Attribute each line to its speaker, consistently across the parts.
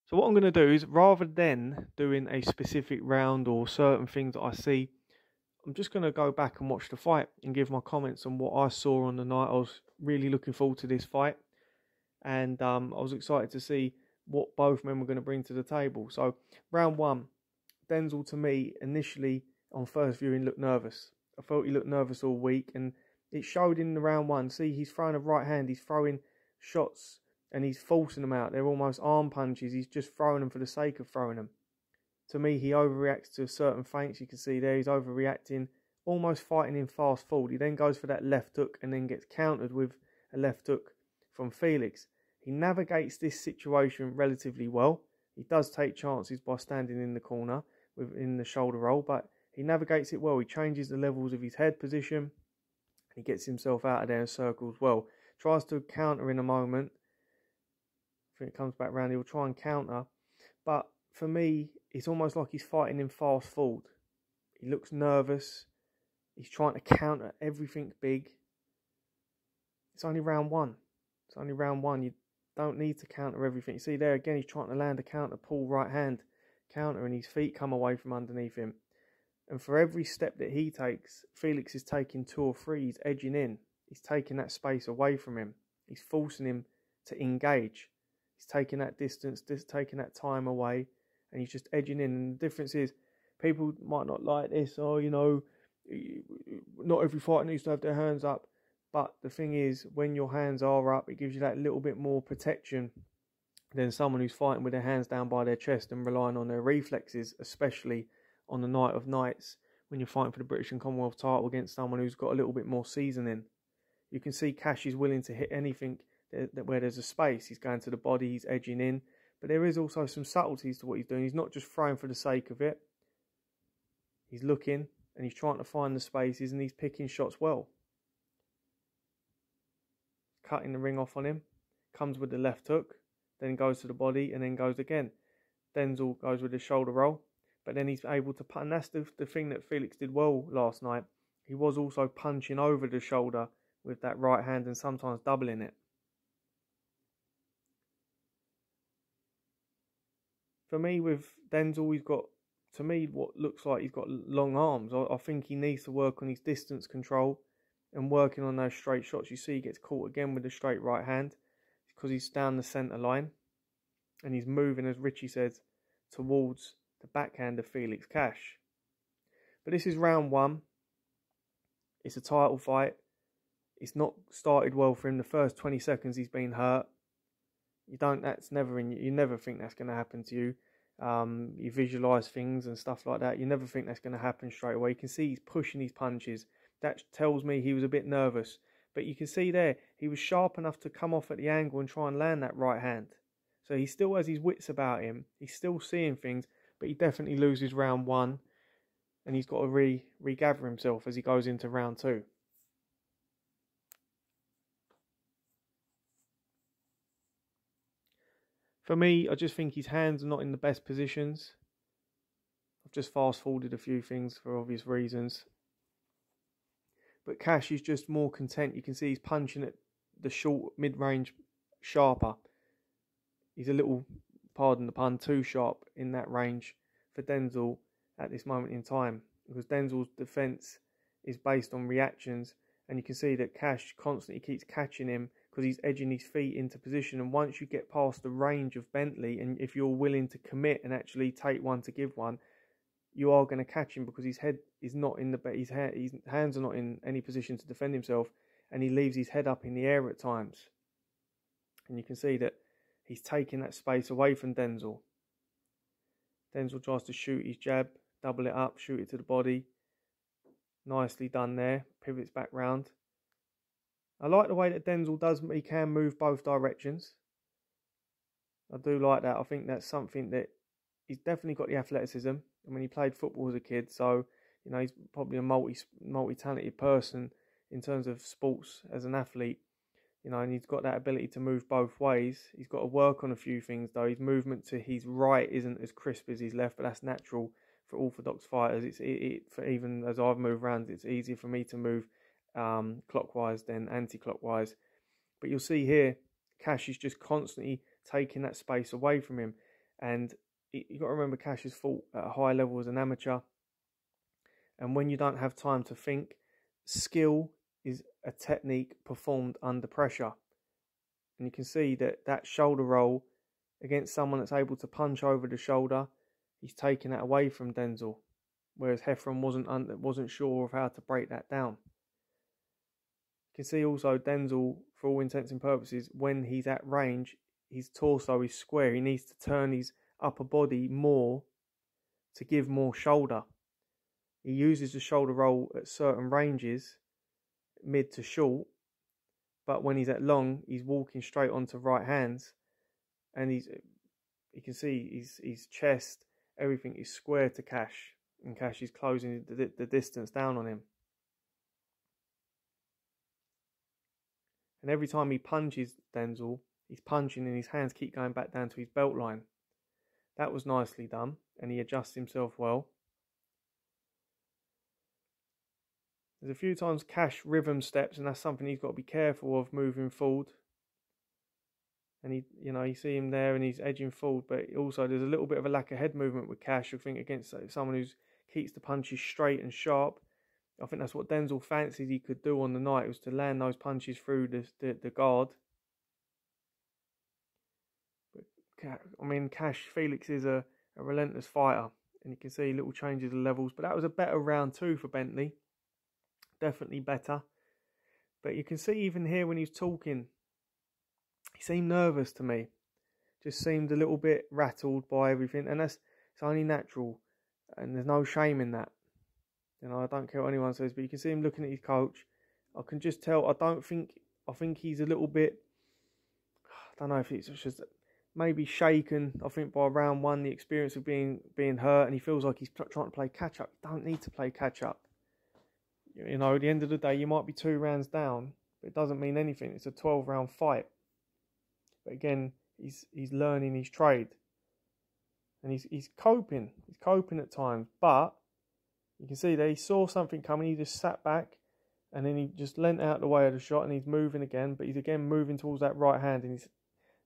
Speaker 1: So what I'm going to do is, rather than doing a specific round or certain things that I see, I'm just going to go back and watch the fight and give my comments on what I saw on the night. I was really looking forward to this fight, and I was excited to see what both men were going to bring to the table. So round one, Denzel, to me, initially on first viewing, looked nervous. I felt he looked nervous all week, and it showed in the round one. See, he's throwing a right hand, he's throwing shots, and he's forcing them out. They're almost arm punches. He's just throwing them for the sake of throwing them. To me, he overreacts to certain feints. You can see there, he's overreacting, almost fighting in fast forward. He then goes for that left hook and then gets countered with a left hook from Felix. He navigates this situation relatively well. He does take chances by standing in the corner within the shoulder roll, but he navigates it well. He changes the levels of his head position. He gets himself out of there and circles well. Tries to counter in a moment. I think it comes back round, he'll try and counter. But for me, it's almost like he's fighting in fast forward. He looks nervous. He's trying to counter everything big. It's only round one. It's only round one. You don't need to counter everything. You see there again, he's trying to land a counter, pull right hand counter, and his feet come away from underneath him. And for every step that he takes, Felix is taking 2 or 3. He's edging in. He's taking that space away from him. He's forcing him to engage. He's taking that distance, taking that time away, and he's just edging in. And the difference is, people might not like this, or, you know, not every fighter needs to have their hands up. But the thing is, when your hands are up, it gives you that little bit more protection than someone who's fighting with their hands down by their chest and relying on their reflexes, especially on the night of nights when you're fighting for the British and Commonwealth title against someone who's got a little bit more seasoning. You can see Cash is willing to hit anything where there's a space. He's going to the body, he's edging in. But there is also some subtleties to what he's doing. He's not just throwing for the sake of it. He's looking and he's trying to find the spaces, and he's picking shots well. Cutting the ring off on him. Comes with the left hook. Then goes to the body and then goes again. Denzel goes with the shoulder roll. But then he's able to punch. And that's the thing that Felix did well last night. He was also punching over the shoulder with that right hand and sometimes doubling it. For me, with Denzel, he's got, to me, what looks like he's got long arms. I think he needs to work on his distance control and working on those straight shots. You see he gets caught again with the straight right hand because he's down the centre line. And he's moving, as Richie says, towards the backhand of Felix Cash. But this is round one. It's a title fight. It's not started well for him. The first 20 seconds he's been hurt. You never think that's going to happen to you. You visualise things and stuff like that. You never think that's going to happen straight away. You can see he's pushing his punches. That tells me he was a bit nervous. But you can see there, he was sharp enough to come off at the angle and try and land that right hand. So he still has his wits about him. He's still seeing things, but he definitely loses round one. And he's got to regather himself as he goes into round two. For me, I just think his hands are not in the best positions. I've just fast forwarded a few things for obvious reasons. But Cash is just more content. You can see he's punching at the short, mid-range sharper. He's a little, pardon the pun, too sharp in that range for Denzel at this moment in time. Because Denzel's defence is based on reactions. And you can see that Cash constantly keeps catching him because he's edging his feet into position. And once you get past the range of Bentley, and if you're willing to commit and actually take one to give one, you are going to catch him because his head is not in his hands are not in any position to defend himself, and he leaves his head up in the air at times. And you can see that he's taking that space away from Denzel. Denzel tries to shoot his jab, double it up, shoot it to the body. Nicely done there. Pivots back round. I like the way that Denzel does. He can move both directions. I do like that. I think that's something that he's definitely got the athleticism. I mean, he played football as a kid, so you know he's probably a multi-talented person in terms of sports as an athlete. You know, and he's got that ability to move both ways. He's got to work on a few things though. His movement to his right isn't as crisp as his left, but that's natural for orthodox fighters. For even as I've moved around, it's easier for me to move clockwise than anti-clockwise. But you'll see here, Cash is just constantly taking that space away from him. And you've got to remember, Cash has fought at a high level as an amateur. And when you don't have time to think, skill is a technique performed under pressure. And you can see that that shoulder roll against someone that's able to punch over the shoulder, he's taken that away from Denzel. Whereas Heffron wasn't sure of how to break that down. You can see also Denzel, for all intents and purposes, when he's at range, his torso is square. He needs to turn his upper body more to give more shoulder. He uses the shoulder roll at certain ranges, mid to short, but when he's at long, he's walking straight onto right hands, and you can see his chest, everything is square to Cash, and Cash is closing the distance down on him. And every time he punches Denzel, he's punching and his hands keep going back down to his belt line. That was nicely done, and he adjusts himself well. There's a few times Cash rhythm steps, and that's something he's got to be careful of moving forward. And you see him there, and he's edging forward, but also there's a little bit of a lack of head movement with Cash. I think against someone who keeps the punches straight and sharp. I think that's what Denzel fancied he could do on the night, was to land those punches through the guard. But I mean, Felix is a relentless fighter, and you can see little changes of levels. But that was a better round 2 for Bentley. Definitely better. But you can see even here when he's talking, he seemed nervous to me. Just seemed a little bit rattled by everything, and it's only natural, and there's no shame in that. I don't care what anyone says, but you can see him looking at his coach. I can just tell. I think he's a little bit, I don't know if it's just maybe shaken. I think by round 1, the experience of being hurt, and he feels like he's trying to play catch up. You don't need to play catch up. At the end of the day, you might be 2 rounds down, but it doesn't mean anything. It's a 12-round fight. But again, he's learning his trade, and he's coping. He's coping at times, but you can see that he saw something coming. He just sat back, and then he just leant out the way of the shot, and he's moving again. But he's again moving towards that right hand, and as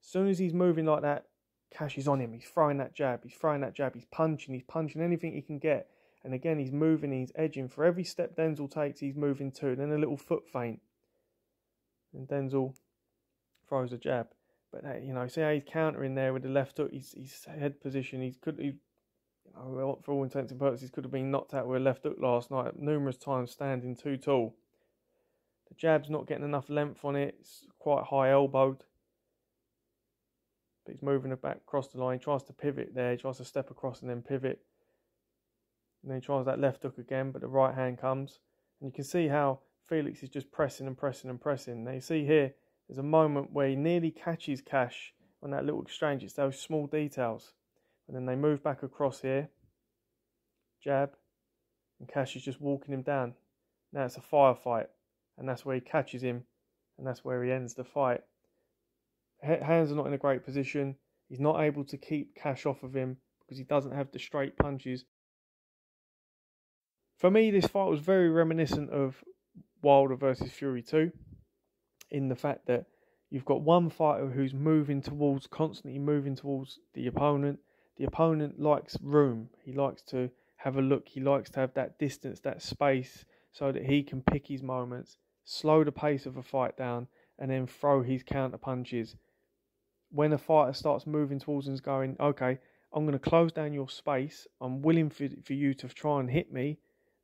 Speaker 1: soon as he's moving like that, Cash is on him. He's throwing that jab. He's punching. He's punching anything he can get. And again, he's moving, he's edging. For every step Denzel takes, he's moving too. Then a little foot feint, and Denzel throws a jab. But see how he's countering there with the left hook. His head position. For all intents and purposes, could have been knocked out with a left hook last night numerous times, standing too tall. The jab's not getting enough length on it. It's quite high elbowed. But he's moving it back across the line. He tries to pivot there. He tries to step across and then pivot. And then he tries that left hook again, but the right hand comes. And you can see how Felix is just pressing and pressing and pressing. Now you see here, there's a moment where he nearly catches Cash on that little exchange. It's those small details. And then they move back across here. Jab. And Cash is just walking him down. Now it's a firefight. And that's where he catches him. And that's where he ends the fight. Hands are not in a great position. He's not able to keep Cash off of him because he doesn't have the straight punches. For me, this fight was very reminiscent of Wilder versus Fury 2, in the fact that you've got one fighter who's constantly moving towards the opponent. The opponent likes room. He likes to have a look. He likes to have that distance, that space, so that he can pick his moments, slow the pace of a fight down, and then throw his counter punches. When a fighter starts moving towards and going, okay, I'm going to close down your space. I'm willing for you to try and hit me.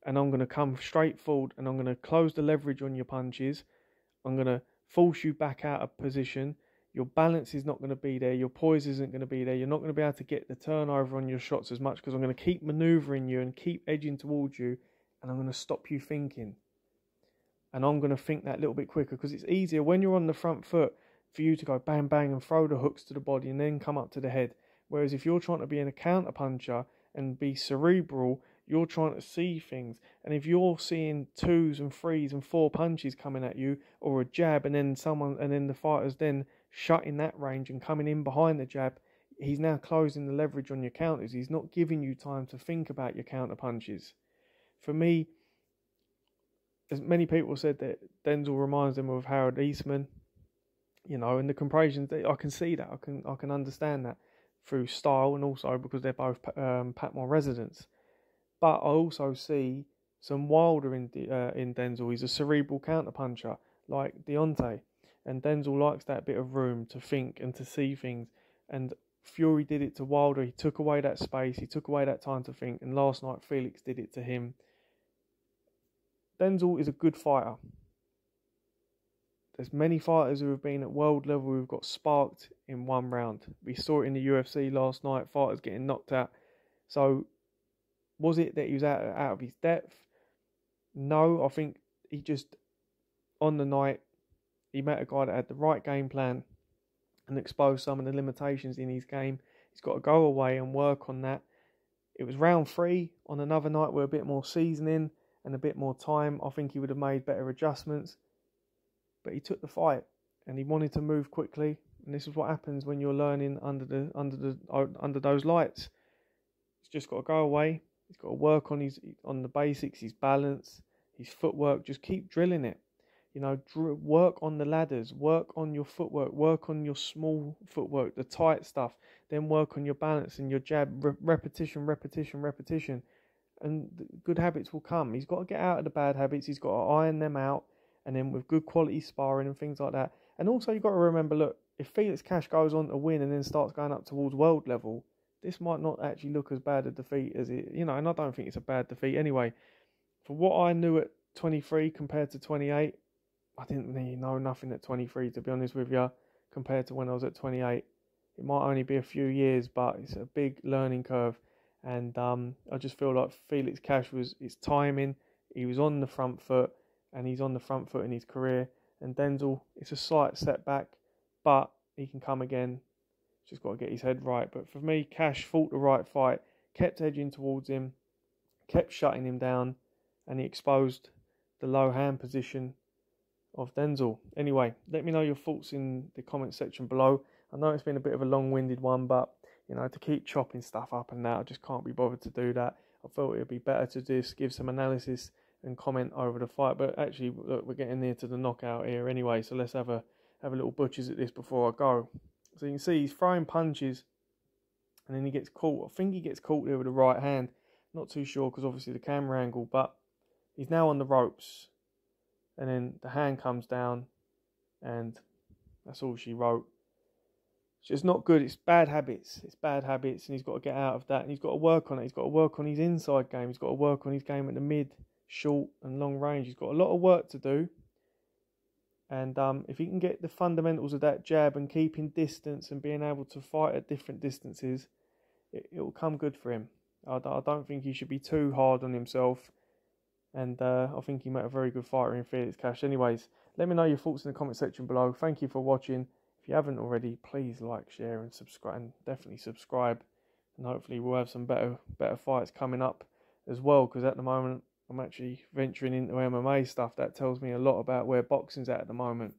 Speaker 1: And I'm going to come straight forward, and I'm going to close the leverage on your punches. I'm going to force you back out of position. Your balance is not going to be there. Your poise isn't going to be there. You're not going to be able to get the turnover on your shots as much, because I'm going to keep manoeuvring you and keep edging towards you, and I'm going to stop you thinking. And I'm going to think that little bit quicker, because it's easier when you're on the front foot for you to go bang, bang and throw the hooks to the body and then come up to the head. Whereas if you're trying to be in a counter puncher and be cerebral, you're trying to see things. And if you're seeing 2s and 3s and 4 punches coming at you, or a jab, and then the fighter's then shutting that range and coming in behind the jab, he's now closing the leverage on your counters. He's not giving you time to think about your counter punches. For me, as many people said that Denzel reminds them of Harold Eastman, and the comparisons, I can see that. I can understand that. through style and also because they're both Patmore residents. But I also see some Wilder in Denzel. He's a cerebral counterpuncher like Deontay, and Denzel likes that bit of room to think and to see things. And Fury did it to Wilder. He took away that space. He took away that time to think. And last night Felix did it to him. Denzel is a good fighter. There's many fighters who have been at world level who've got sparked in one round. We saw it in the UFC last night, fighters getting knocked out. So, was it that he was out of his depth? No, I think he just, on the night, he met a guy that had the right game plan and exposed some of the limitations in his game. He's got to go away and work on that. It was round 3 on another night with a bit more seasoning and a bit more time. I think he would have made better adjustments. But he took the fight and he wanted to move quickly, and this is what happens when you're learning under those lights. He's just got to go away. He's got to work on the basics, his balance, his footwork. Just keep drilling it. You know, work on the ladders, work on your footwork, work on your small footwork, the tight stuff. Then work on your balance and your jab. Repetition, and good habits will come. He's got to get out of the bad habits. He's got to iron them out. And then with good quality sparring and things like that. And also you've got to remember, look, if Felix Cash goes on to win and then starts going up towards world level, this might not actually look as bad a defeat as it, and I don't think it's a bad defeat anyway. For what I knew at 23 compared to 28, I didn't really know nothing at 23, to be honest with you, compared to when I was at 28. It might only be a few years, but it's a big learning curve. And I just feel like Felix Cash his timing, he was on the front foot. And he's on the front foot in his career. And Denzel, it's a slight setback, but he can come again. Just got to get his head right. But for me, Cash fought the right fight, kept edging towards him, kept shutting him down, and he exposed the low hand position of Denzel. Anyway, let me know your thoughts in the comment section below. I know it's been a bit of a long-winded one, but to keep chopping stuff up and that, I just can't be bothered to do that. I thought it would be better to just give some analysis and comment over the fight. But actually, look, we're getting near to the knockout here anyway, so let's have a little butchers at this before I go. So you can see he's throwing punches and then he gets caught. I think he gets caught there with the right hand. Not too sure because obviously the camera angle, but he's now on the ropes. And then the hand comes down and that's all she wrote. It's just not good. It's bad habits. And he's got to get out of that. And he's got to work on it. He's got to work on his inside game. He's got to work on his game at the mid, short and long range. He's got a lot of work to do. And if he can get the fundamentals of that jab and keeping distance and being able to fight at different distances, it will come good for him. I don't think he should be too hard on himself. And I think he met a very good fighter in Felix Cash. Anyways, let me know your thoughts in the comment section below. Thank you for watching. If you haven't already, please like, share and subscribe. And definitely subscribe. And hopefully we'll have some better fights coming up as well. Because at the moment, I'm actually venturing into MMA stuff. That tells me a lot about where boxing's at the moment.